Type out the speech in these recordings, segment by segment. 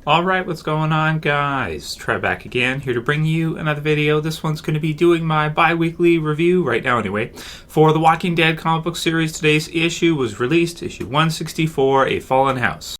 Alright, what's going on, guys? Trev back again, here to bring you another video. This one's going to be doing my bi-weekly review, right now anyway, for the Walking Dead comic book series. Today's issue was released, issue 164, A Fallen House.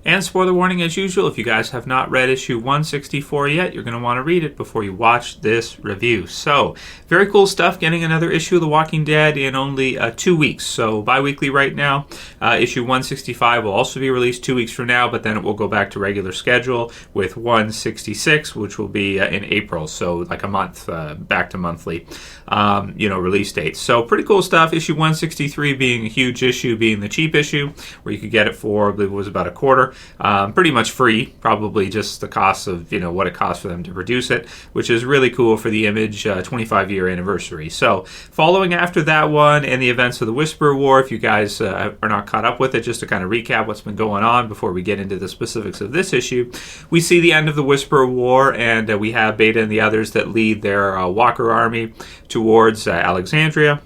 And spoiler warning as usual, if you guys have not read issue 164 yet, you're going to want to read it before you watch this review. So, very cool stuff, getting another issue of The Walking Dead in only 2 weeks. So, bi-weekly right now. Issue 165 will also be released 2 weeks from now, but then it will go back to regular schedule with 166, which will be in April. So, like a month, back to monthly, release dates. So, pretty cool stuff. Issue 163 being a huge issue, being the cheap issue, where you could get it for, I believe it was about a quarter. Pretty much free, probably just the cost of what it costs for them to produce it, which is really cool for the Image 25-year anniversary. So, following after that one and the events of the Whisperer War, if you guys are not caught up with it, just to kind of recap what's been going on before we get into the specifics of this issue, we see the end of the Whisperer War, and we have Beta and the others that lead their Walker army towards Alexandria.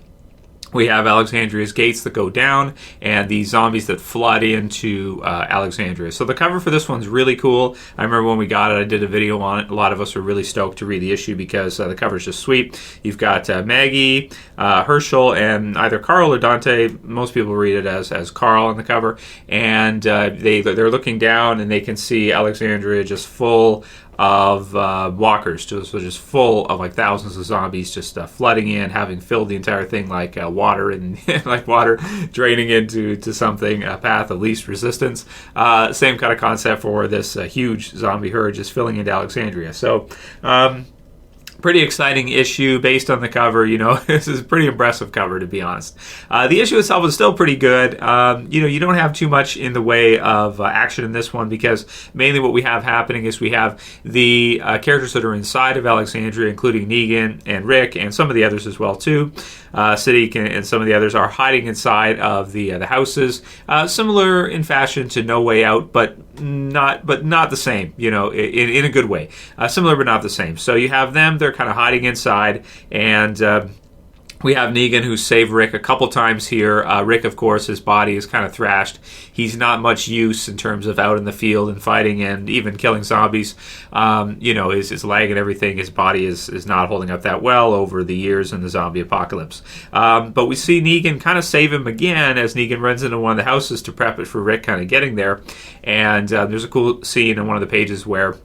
We have Alexandria's gates that go down and the zombies that flood into Alexandria. So the cover for this one's really cool. I remember when we got it, I did a video on it. A lot of us were really stoked to read the issue because the cover's just sweet. You've got Maggie, Herschel, and either Carl or Dante. Most people read it as Carl on the cover. And they're looking down and they can see Alexandria just full of walkers, so just full of like thousands of zombies just flooding in, having filled the entire thing like water and like water draining into something, a path of least resistance. Same kind of concept for this huge zombie herd just filling into Alexandria. So pretty exciting issue based on the cover. This is a pretty impressive cover, to be honest. The issue itself is still pretty good. You don't have too much in the way of action in this one because mainly what we have happening is we have the characters that are inside of Alexandria, including Negan and Rick and some of the others as well too. Sadiq and some of the others are hiding inside of the houses, similar in fashion to No Way Out, but not the same. In a good way. Similar but not the same. So you have them. They're kind of hiding inside, and we have Negan, who saved Rick a couple times here. Rick, of course, his body is kind of thrashed. He's not much use in terms of out in the field and fighting and even killing zombies. His leg and everything, his body is not holding up that well over the years in the zombie apocalypse. But we see Negan kind of save him again as Negan runs into one of the houses to prep it for Rick kind of getting there. And there's a cool scene in one of the pages where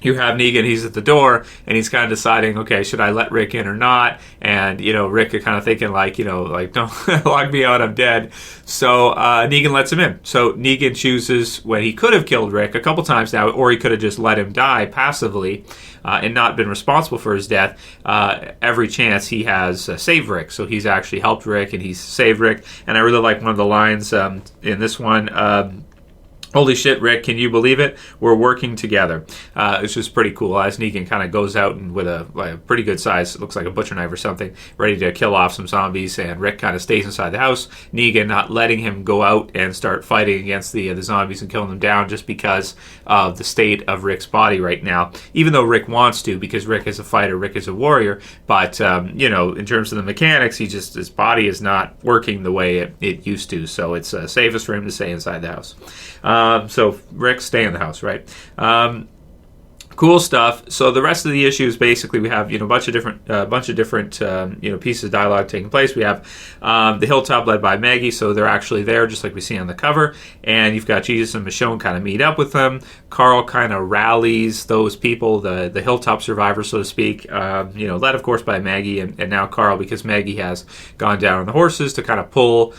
you have Negan, he's at the door, and he's kind of deciding, okay, should I let Rick in or not? And, Rick is kind of thinking, don't lock me out, I'm dead. So Negan lets him in. So Negan chooses, when he could have killed Rick a couple times now, or he could have just let him die passively and not been responsible for his death, every chance he has saved Rick. So he's actually helped Rick, and he's saved Rick. And I really like one of the lines in this one, holy shit, Rick, can you believe it? We're working together. It's just pretty cool as Negan kind of goes out and with a pretty good size, it looks like a butcher knife or something, ready to kill off some zombies, and Rick kind of stays inside the house. Negan not letting him go out and start fighting against the zombies and killing them down just because of the state of Rick's body right now. Even though Rick wants to, because Rick is a fighter, Rick is a warrior, but in terms of the mechanics, his body is not working the way it used to, so it's safest for him to stay inside the house. So Rick, stay in the house, right? Cool stuff. So the rest of the issues, basically, we have a bunch of different pieces of dialogue taking place. We have the hilltop led by Maggie, so they're actually there, just like we see on the cover. And you've got Jesus and Michonne kind of meet up with them. Carl kind of rallies those people, the hilltop survivors, so to speak. Led of course by Maggie and now Carl, because Maggie has gone down on the horses to kind of pull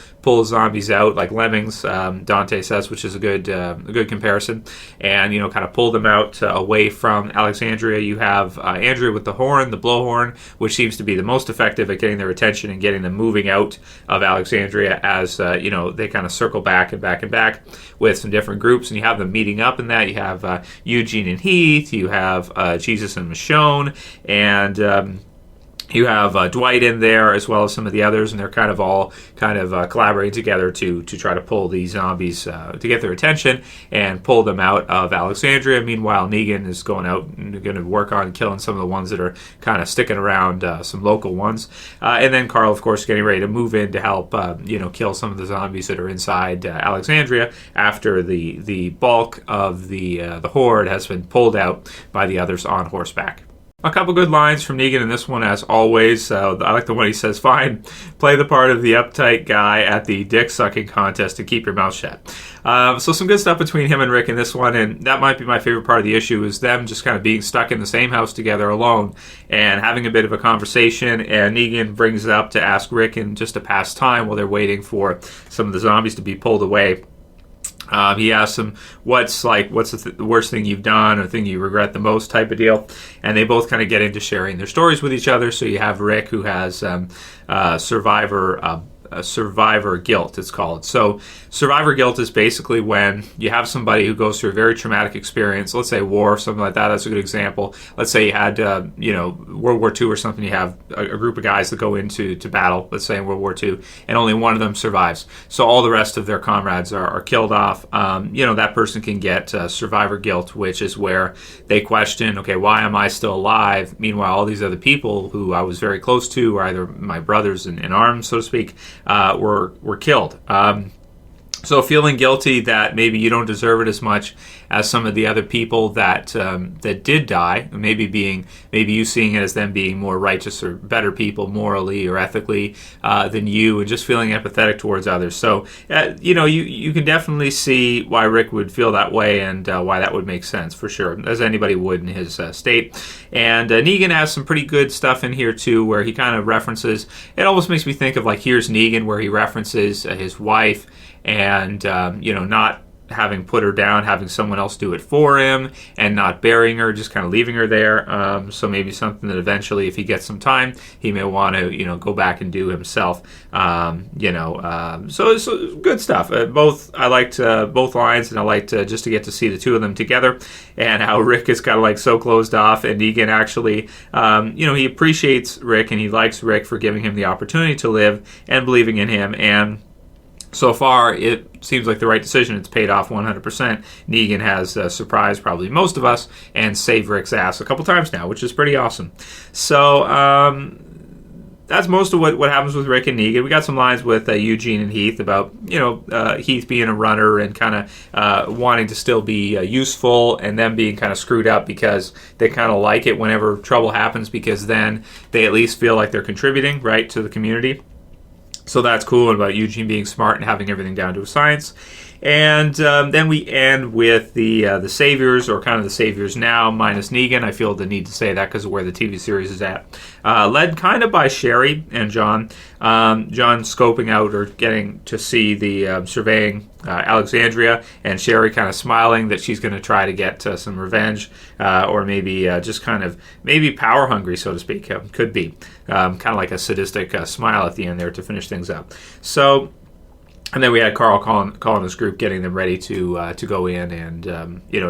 zombies out like Lemmings, Dante says, which is a good comparison, and kind of pull them out away from Alexandria. You have Andrea with the horn, the blowhorn, which seems to be the most effective at getting their attention and getting them moving out of Alexandria as they kind of circle back and back and back with some different groups, and you have them meeting up in that. You have Eugene and Heath, you have Jesus and Michonne, and You have Dwight in there as well as some of the others, and they're kind of all collaborating together to try to pull these zombies to get their attention and pull them out of Alexandria. Meanwhile, Negan is going out and going to work on killing some of the ones that are kind of sticking around, some local ones. And then Carl, of course, getting ready to move in to help kill some of the zombies that are inside Alexandria after the bulk of the horde has been pulled out by the others on horseback. A couple good lines from Negan in this one, as always. I like the one he says, "Fine, play the part of the uptight guy at the dick-sucking contest and keep your mouth shut." So some good stuff between him and Rick in this one, and that might be my favorite part of the issue, is them just kind of being stuck in the same house together alone and having a bit of a conversation, and Negan brings it up to ask Rick in just to pass time while they're waiting for some of the zombies to be pulled away. He asks him, what's the worst thing you've done or thing you regret the most type of deal. And they both kind of get into sharing their stories with each other. So you have Rick, who has survivor guilt, it's called. So survivor guilt is basically when you have somebody who goes through a very traumatic experience, let's say war or something like that. That's a good example. Let's say you had World War II or something. You have a group of guys that go into battle, let's say in World War II, and only one of them survives. So all the rest of their comrades are killed off. That person can get survivor guilt, which is where they question, okay, why am I still alive? Meanwhile, all these other people who I was very close to, or either my brothers in arms, so to speak, were killed. So feeling guilty that maybe you don't deserve it as much as some of the other people that did die, maybe you seeing it as them being more righteous or better people morally or ethically than you, and just feeling empathetic towards others. So you can definitely see why Rick would feel that way, and why that would make sense for sure, as anybody would in his state. And Negan has some pretty good stuff in here too, where he kind of references. It almost makes me think of like Here's Negan, where he references his wife and not having put her down, having someone else do it for him, and not burying her, just kind of leaving her there. So maybe something that eventually, if he gets some time, he may want to, go back and do himself. So good stuff. I liked both lines, and I liked just to get to see the two of them together, and how Rick is kind of like so closed off, and Negan actually, he appreciates Rick, and he likes Rick for giving him the opportunity to live and believing in him, and so far, it seems like the right decision. It's paid off 100%. Negan has surprised probably most of us and saved Rick's ass a couple times now, which is pretty awesome. So that's most of what happens with Rick and Negan. We got some lines with Eugene and Heath about Heath being a runner and kind of wanting to still be useful, and them being kind of screwed up because they kind of like it whenever trouble happens, because then they at least feel like they're contributing, right, to the community. So that's cool about Eugene being smart and having everything down to a science. And then we end with the Saviors, or kind of the Saviors now, minus Negan. I feel the need to say that because of where the TV series is at. Led kind of by Sherry and John. John scoping out or getting to see the surveying Alexandria, and Sherry kind of smiling that she's going to try to get some revenge, or maybe just kind of maybe power hungry, so to speak. Could be kind of like a sadistic smile at the end there to finish things up. So. And then we had Carl calling his group, getting them ready to go in and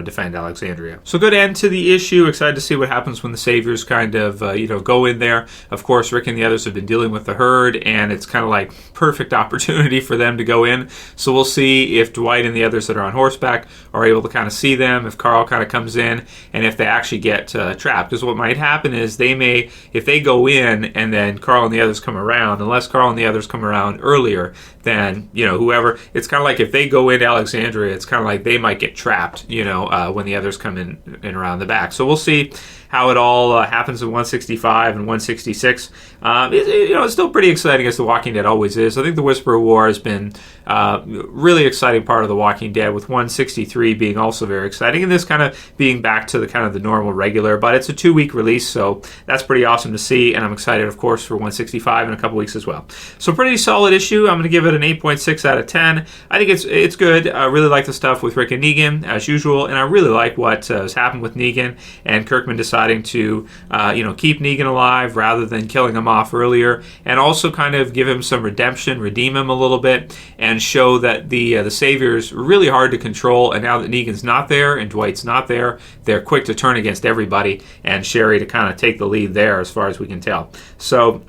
defend Alexandria. So good end to the issue. Excited to see what happens when the Saviors kind of go in there. Of course, Rick and the others have been dealing with the herd, and it's kind of like perfect opportunity for them to go in. So we'll see if Dwight and the others that are on horseback are able to kind of see them. If Carl kind of comes in, and if they actually get trapped, because what might happen is if they go in and then Carl and the others come around, unless Carl and the others come around earlier, then whoever, it's kind of like if they go into Alexandria, it's kind of like they might get trapped, when the others come in around the back. So we'll see how it all happens in 165 and 166. It's still pretty exciting, as The Walking Dead always is. I think the Whisperer War has been really exciting part of The Walking Dead, with 163 being also very exciting, and this kind of being back to the normal regular. But it's a 2-week release, so that's pretty awesome to see, and I'm excited, of course, for 165 in a couple weeks as well. So pretty solid issue. I'm going to give it an 8.6 out of 10. I think it's good. I really like the stuff with Rick and Negan, as usual, and I really like what has happened with Negan and Kirkman decided deciding to, keep Negan alive rather than killing him off earlier, and also kind of give him some redemption, redeem him a little bit, and show that the Savior's really hard to control, and now that Negan's not there and Dwight's not there, they're quick to turn against everybody, and Sherry to kind of take the lead there as far as we can tell. So,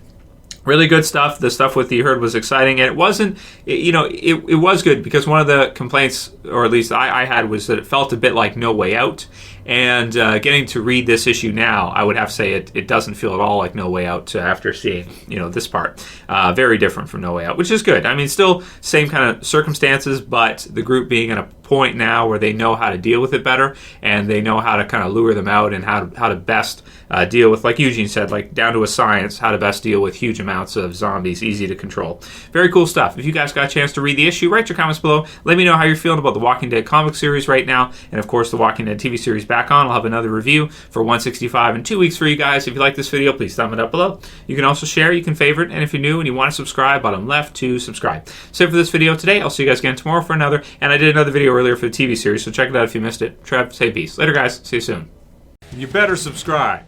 really good stuff. The stuff with the herd was exciting, and it wasn't, it was good because one of the complaints, or at least I had, was that it felt a bit like No Way Out. And getting to read this issue now, I would have to say it doesn't feel at all like No Way Out after seeing, this part. Very different from No Way Out, which is good. I mean, still same kind of circumstances, but the group being at a point now where they know how to deal with it better, and they know how to kind of lure them out and how to best deal with, like Eugene said, like down to a science, how to best deal with huge amounts of zombies, easy to control. Very cool stuff. If you guys got a chance to read the issue, write your comments below. Let me know how you're feeling about the Walking Dead comic series right now, and of course the Walking Dead TV series back on. I'll have another review for 165 in 2 weeks for you guys. If you like this video, please thumb it up below. You can also share, you can favorite, and if you're new and you want to subscribe, bottom left to subscribe. So for this video today, I'll see you guys again tomorrow for another, and I did another video earlier for the TV series, so check it out if you missed it. Trev, say peace. Later guys, see you soon. You better subscribe.